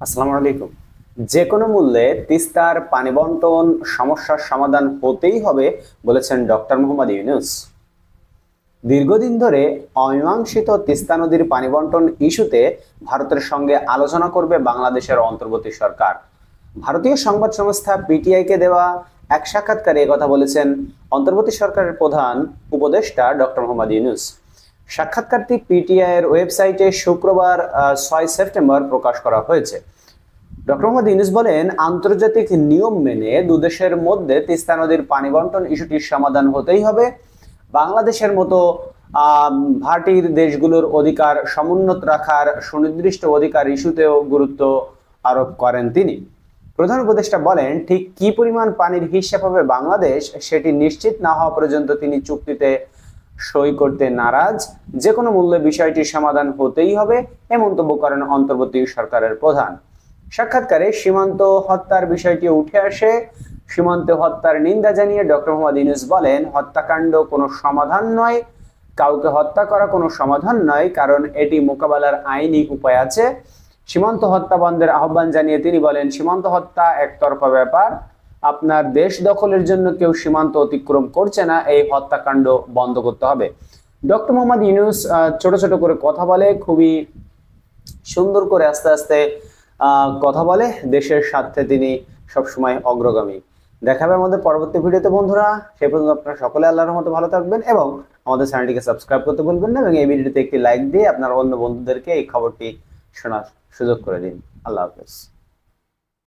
আসসালামু আলাইকুম। যে কোনো মূল্যে তিস্তার পানি বন্টন সমস্যার সমাধান হতেই হবে বলেছেন ডক্টর মোহাম্মদ ইউনূস। দীর্ঘদিন ধরে অমীমাংসিত তিস্তা নদীর পানি বন্টন ইস্যুতে ভারতের সঙ্গে আলোচনা করবে বাংলাদেশের অন্তর্বর্তী সরকার। ভারতীয় সংবাদ সংস্থা পিটিআইকে দেওয়া এক সাক্ষাৎকারে কথা বলেছেন অন্তর্বর্তী সরকারের প্রধান উপদেষ্টা ডক্টর মোহাম্মদ ইউনূস। সাক্ষাৎকারটি পিটিআই এর ওয়েবসাইটে শুক্রবার ৬ সেপ্টেম্বর প্রকাশ করা হয়েছে। ডক্টর মোহাম্মদ ইউনূস বলেন, আন্তর্জাতিক নিয়ম মেনে দুদেশের মধ্যে তিস্তা নদীর পানি বন্টন ইস্যুটির সমাধান হতেই হবে। বাংলাদেশের মতো ভাটির দেশগুলোর অধিকার সমুন্নত রাখার সুনির্দিষ্ট অধিকার ইস্যুতেও গুরুত্ব আরোপ করেন তিনি। প্রধান উপদেষ্টা বলেন, ঠিক কি পরিমাণ পানির হিসাব হবে বাংলাদেশ সেটি নিশ্চিত না হওয়া পর্যন্ত তিনি চুক্তিতে সই করতে নারাজ। যে কোনো মূল্যে বিষয়টির সমাধান হতেই হবে এ মন্তব্য করেন অন্তর্বর্তী সরকারের প্রধান। সাক্ষাৎকারে সীমান্ত হত্যার বিষয়টি উঠে আসে। সীমান্তে হত্যার নিন্দা জানিয়ে ডক্টর মোহাম্মদ ইউনূস বলেন, হত্যাকাণ্ড কোনো সমাধান নয়, কাউকে হত্যা করা কোনো সমাধান নয়, কারণ এটি মোকাবেলার আইনি উপায় আছে। সীমান্ত হত্যা বন্ধের আহ্বান জানিয়ে তিনি বলেন, সীমান্ত হত্যা একতরফা ব্যাপার, আপনার দেশ দখলের জন্য কেউ সীমান্ত অতিক্রম করছে না, এই হত্যাকাণ্ড বন্ধ করতে হবে। ডক্টর মোহাম্মদ ইউনূস ছোট ছোট করে কথা বলে, খুবই সুন্দর করে আস্তে আস্তে কথা বলে। দেশের স্বার্থে তিনি সবসময় অগ্রগামী। দেখাবে আমাদের পরবর্তী ভিডিওতে বন্ধুরা। সেই পর্যন্ত আপনারা সকলে আল্লাহর রহমতে ভালো থাকবেন এবং আমাদের চ্যানেলটিকে সাবস্ক্রাইব করতে ভুলবেন না, এবং এই ভিডিওতে একটি লাইক দিয়ে আপনার অন্য বন্ধুদেরকে এই খবরটি শোনার সুযোগ করে দিন। আল্লাহ হাফেজ।